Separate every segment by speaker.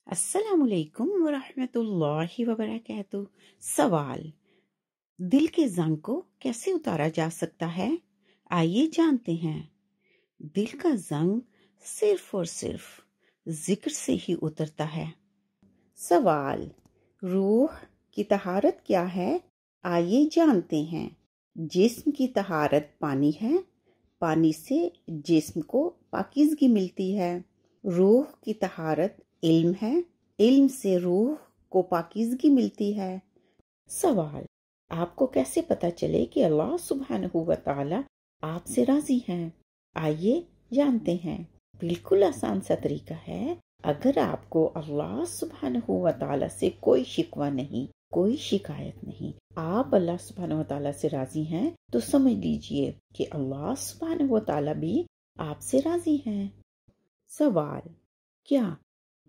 Speaker 1: السلام علیکم ورحمۃ اللہ وبرکاتہ۔ سوال: دل کے زنگ کو کیسے اتارا جا سکتا ہے؟ آئیے جانتے ہیں۔ دل کا زنگ صرف اور صرف ذکر سے ہی اترتا ہے۔ سوال: روح کی طہارت کیا ہے؟ آئیے جانتے ہیں۔ جسم کی طہارت پانی ہے، پانی سے جسم کو پاکیزگی ملتی ہے۔ روح کی طہارت علم ہے، علم سے روح کو پاکیزگی ملتی ہے۔ سوال: آپ کو کیسے پتہ چلے کہ اللہ سبحانہ و تعالی آپ سے راضی ہیں؟ آئیے جانتے ہیں۔ بالکل آسان سا طریقہ ہے۔ اگر آپ کو اللہ سبحانہ و تعالی سے کوئی شکوہ نہیں، کوئی شکایت نہیں، آپ اللہ سبحانہ و تعالی سے راضی ہیں، تو سمجھ لیجئے کہ اللہ سبحانہ و تعالی بھی آپ سے راضی ہیں۔ سوال: کیا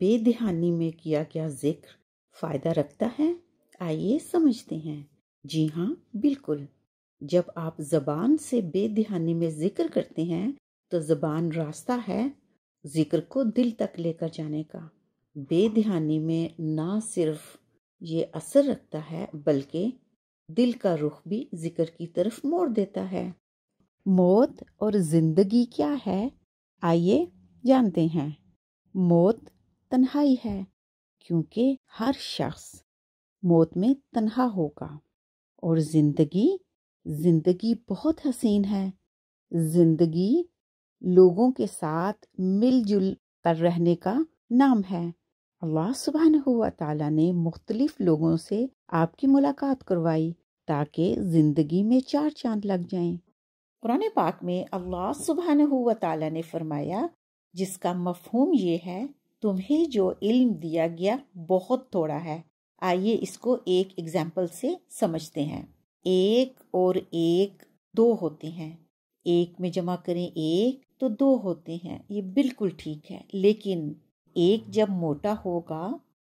Speaker 1: بے دھیانی میں کیا گیا ذکر فائدہ رکھتا ہے؟ آئیے سمجھتے ہیں۔ جی ہاں، بالکل۔ جب آپ زبان سے بے دھیانی میں ذکر کرتے ہیں تو زبان راستہ ہے ذکر کو دل تک لے کر جانے کا۔ بے دھیانی میں نہ صرف یہ اثر رکھتا ہے بلکہ دل کا رخ بھی ذکر کی طرف موڑ دیتا ہے۔ موت اور زندگی کیا ہے؟ آئیے جانتے ہیں۔ موت تنہائی ہے، کیونکہ ہر شخص موت میں تنہا ہوگا، اور زندگی بہت حسین ہے۔ زندگی لوگوں کے ساتھ مل جل کر رہنے کا نام ہے۔ اللہ سبحانہ و تعالیٰ نے مختلف لوگوں سے آپ کی ملاقات کروائی تاکہ زندگی میں چار چاند لگ جائیں۔ قرآن پاک میں اللہ سبحانہ و تعالیٰ نے فرمایا، جس کا مفہوم یہ ہے، تمہیں جو علم دیا گیا بہت تھوڑا ہے۔ آئیے اس کو ایک ایگزامپل سے سمجھتے ہیں۔ ایک اور ایک دو ہوتے ہیں، ایک میں جمع کریں ایک تو دو ہوتے ہیں، یہ بالکل ٹھیک ہے۔ لیکن ایک جب موٹا ہوگا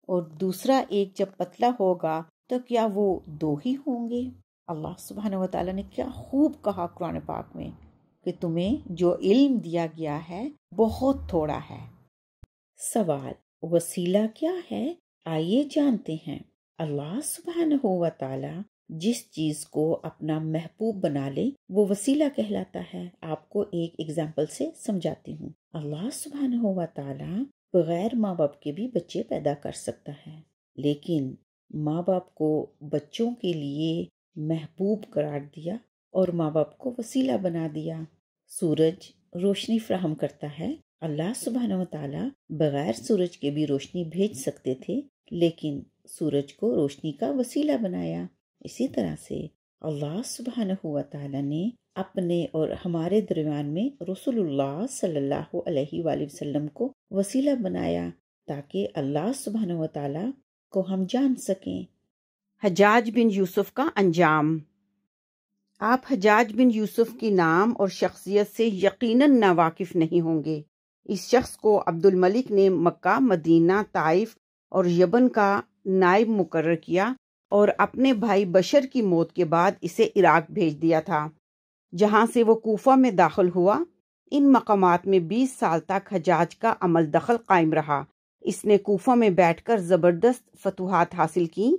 Speaker 1: اور دوسرا ایک جب پتلا ہوگا تو کیا وہ دو ہی ہوں گے؟ اللہ سبحانہ و تعالیٰ نے کیا خوب کہا قرآن پاک میں کہ تمہیں جو علم دیا گیا ہے بہت تھوڑا ہے۔ سوال: وسیلہ کیا ہے؟ آئیے جانتے ہیں۔ اللہ سبحانہ و تعالی جس چیز کو اپنا محبوب بنا لے وہ وسیلہ کہلاتا ہے۔ آپ کو ایک ایگزامپل سے سمجھاتی ہوں۔ اللہ سبحانہ و تعالی بغیر ماں باپ کے بھی بچے پیدا کر سکتا ہے، لیکن ماں باپ کو بچوں کے لیے محبوب قرار دیا اور ماں باپ کو وسیلہ بنا دیا۔ سورج روشنی فراہم کرتا ہے، اللہ سبحانہ و تعالی بغیر سورج کے بھی روشنی بھیج سکتے تھے، لیکن سورج کو روشنی کا وسیلہ بنایا۔ اسی طرح سے اللہ سبحانہ و تعالی نے اپنے اور ہمارے درمیان میں رسول اللہ صلی اللہ علیہ وآلہ وسلم کو وسیلہ بنایا تاکہ اللہ سبحانہ و تعالی کو ہم جان سکیں۔ حجاج بن یوسف کا انجام۔ آپ حجاج بن یوسف کی نام اور شخصیت سے یقیناً ناواقف نہیں ہوں گے۔ اس شخص کو عبد الملک نے مکہ، مدینہ، طائف اور یمن کا نائب مقرر کیا اور اپنے بھائی بشر کی موت کے بعد اسے عراق بھیج دیا تھا، جہاں سے وہ کوفہ میں داخل ہوا۔ ان مقامات میں 20 سال تک حجاج کا عمل دخل قائم رہا۔ اس نے کوفہ میں بیٹھ کر زبردست فتوحات حاصل کی۔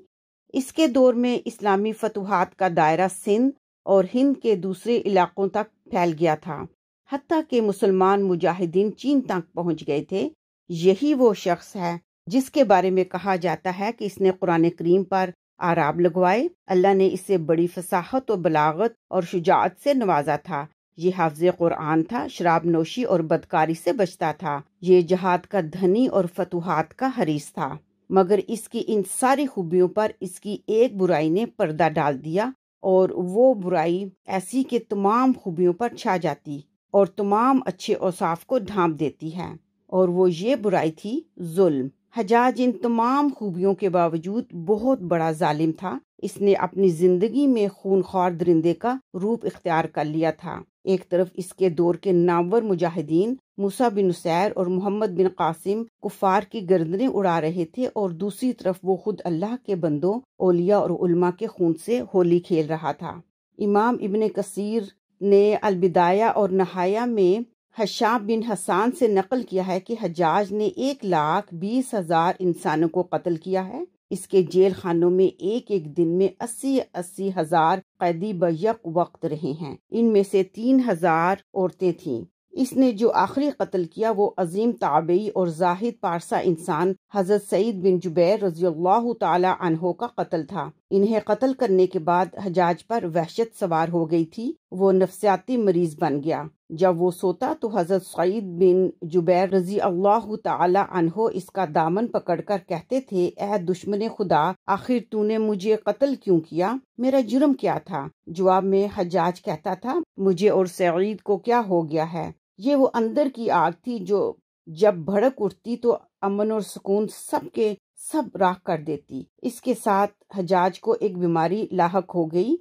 Speaker 1: اس کے دور میں اسلامی فتوحات کا دائرہ سندھ اور ہند کے دوسرے علاقوں تک پھیل گیا تھا، حتیٰ کہ مسلمان مجاہدین چین تک پہنچ گئے تھے۔ یہی وہ شخص ہے جس کے بارے میں کہا جاتا ہے کہ اس نے قرآن کریم پر آراب لگوائے۔ اللہ نے اسے بڑی فصاحت و بلاغت اور شجاعت سے نوازا تھا۔ یہ حافظ قرآن تھا، شراب نوشی اور بدکاری سے بچتا تھا۔ یہ جہاد کا دھنی اور فتوحات کا حریص تھا، مگر اس کی ان ساری خوبیوں پر اس کی ایک برائی نے پردہ ڈال دیا، اور وہ برائی ایسی کہ تمام خوبیوں پر چھا جاتی اور تمام اچھے اوصاف کو ڈھانپ دیتی ہے، اور وہ یہ برائی تھی ظلم۔ حجاج ان تمام خوبیوں کے باوجود بہت بڑا ظالم تھا۔ اس نے اپنی زندگی میں خونخوار درندے کا روپ اختیار کر لیا تھا۔ ایک طرف اس کے دور کے نامور مجاہدین موسیٰ بن نصیر اور محمد بن قاسم کفار کی گردنیں اڑا رہے تھے، اور دوسری طرف وہ خود اللہ کے بندوں، اولیاء اور علماء کے خون سے ہولی کھیل رہا تھا۔ امام ابن کثیر نے البدایہ اور نہایہ میں حشام بن حسان سے نقل کیا ہے کہ حجاج نے 1,20,000 انسانوں کو قتل کیا ہے۔ اس کے جیل خانوں میں ایک دن میں 80,000 قیدی بیک وقت رہے ہیں۔ ان میں سے 3,000 عورتیں تھیں۔ اس نے جو آخری قتل کیا وہ عظیم تابعی اور زاہد پارسا انسان حضرت سعید بن جبیر رضی اللہ تعالی عنہ کا قتل تھا۔ انہیں قتل کرنے کے بعد حجاج پر وحشت سوار ہو گئی تھی۔ وہ نفسیاتی مریض بن گیا۔ جب وہ سوتا تو حضرت سعید بن جبیر رضی اللہ تعالی عنہ اس کا دامن پکڑ کر کہتے تھے، اے دشمن خدا، آخر تو نے مجھے قتل کیوں کیا؟ میرا جرم کیا تھا؟ جواب میں حجاج کہتا تھا، مجھے اور سعید کو کیا ہو گیا ہے؟ یہ وہ اندر کی آگ تھی جو جب بھڑک اٹھتی تو امن اور سکون سب کے سب راکھ کر دیتی۔ اس کے ساتھ حجاج کو ایک بیماری لاحق ہو گئی۔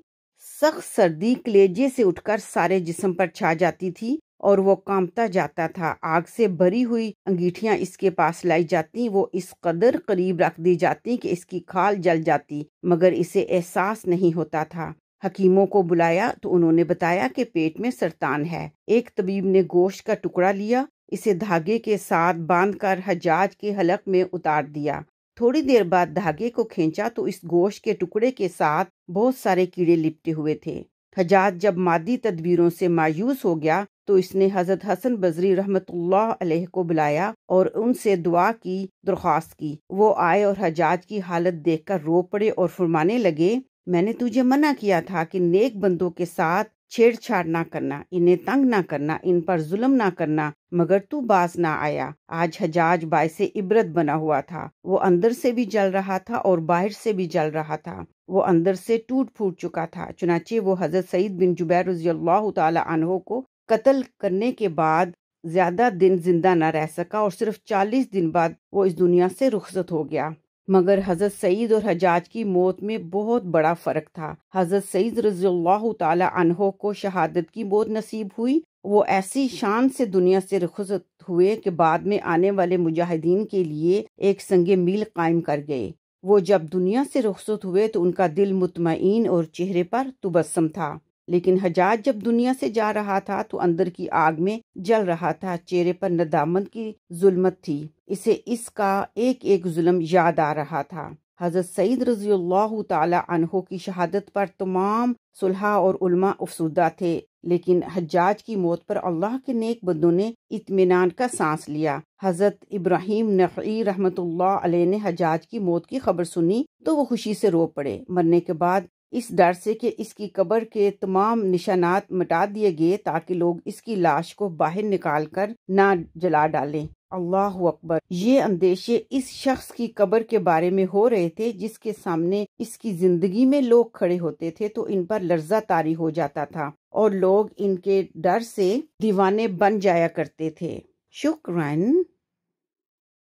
Speaker 1: سخت سردی کلیجے سے اٹھ کر سارے جسم پر چھا جاتی تھی اور وہ کانپتا جاتا تھا۔ آگ سے بھری ہوئی انگیٹھیاں اس کے پاس لائی جاتی، وہ اس قدر قریب رکھ دی جاتی کہ اس کی کھال جل جاتی، مگر اسے احساس نہیں ہوتا تھا۔ حکیموں کو بلایا تو انہوں نے بتایا کہ پیٹ میں سرطان ہے۔ ایک طبیب نے گوشت کا ٹکڑا لیا، اسے دھاگے کے ساتھ باندھ کر حجاج کے حلق میں اتار دیا۔ تھوڑی دیر بعد دھاگے کو کھینچا تو اس گوشت کے ٹکڑے کے ساتھ بہت سارے کیڑے لپٹے ہوئے تھے۔ حجاج جب مادی تدبیروں سے مایوس ہو گیا تو اس نے حضرت حسن بصری رحمۃ اللہ علیہ کو بلایا اور ان سے دعا کی درخواست کی۔ وہ آئے اور حجاج کی حالت دیکھ کر رو پڑے اور فرمانے لگے، میں نے تجھے منع کیا تھا کہ نیک بندوں کے ساتھ چھیڑ چھاڑ نہ کرنا، انہیں تنگ نہ کرنا، ان پر ظلم نہ کرنا، مگر تو باز نہ آیا۔ آج حجاج باعث عبرت بنا ہوا تھا۔ وہ اندر سے بھی جل رہا تھا اور باہر سے بھی جل رہا تھا۔ وہ اندر سے ٹوٹ پھوٹ چکا تھا۔ چنانچہ وہ حضرت سعید بن جبیر رضی اللہ تعالی عنہ کو قتل کرنے کے بعد زیادہ دن زندہ نہ رہ سکا اور صرف 40 دن بعد وہ اس دنیا سے رخصت ہو گیا۔ مگر حضرت سعید اور حجاج کی موت میں بہت بڑا فرق تھا۔ حضرت سعید رضی اللہ تعالی عنہ کو شہادت کی موت نصیب ہوئی۔ وہ ایسی شان سے دنیا سے رخصت ہوئے کہ بعد میں آنے والے مجاہدین کے لیے ایک سنگ میل قائم کر گئے۔ وہ جب دنیا سے رخصت ہوئے تو ان کا دل مطمئن اور چہرے پر تبسم تھا، لیکن حجاج جب دنیا سے جا رہا تھا تو اندر کی آگ میں جل رہا تھا، چہرے پر ندامت کی ظلمت تھی، اسے اس کا ایک ایک ظلم یاد آ رہا تھا۔ حضرت سعید رضی اللہ تعالی عنہ کی شہادت پر تمام صلحاء اور علماء افسردہ تھے، لیکن حجاج کی موت پر اللہ کے نیک بندوں نے اطمینان کا سانس لیا۔ حضرت ابراہیم نخعی رحمۃ اللہ علیہ نے حجاج کی موت کی خبر سنی تو وہ خوشی سے رو پڑے۔ مرنے کے بعد اس ڈر سے کہ اس کی قبر کے تمام نشانات مٹا دیے گئے تاکہ لوگ اس کی لاش کو باہر نکال کر نہ جلا ڈالیں۔ اللہ اکبر! یہ اندیشے اس شخص کی قبر کے بارے میں ہو رہے تھے جس کے سامنے اس کی زندگی میں لوگ کھڑے ہوتے تھے تو ان پر لرزہ طاری ہو جاتا تھا اور لوگ ان کے ڈر سے دیوانے بن جایا کرتے تھے۔ شکراً۔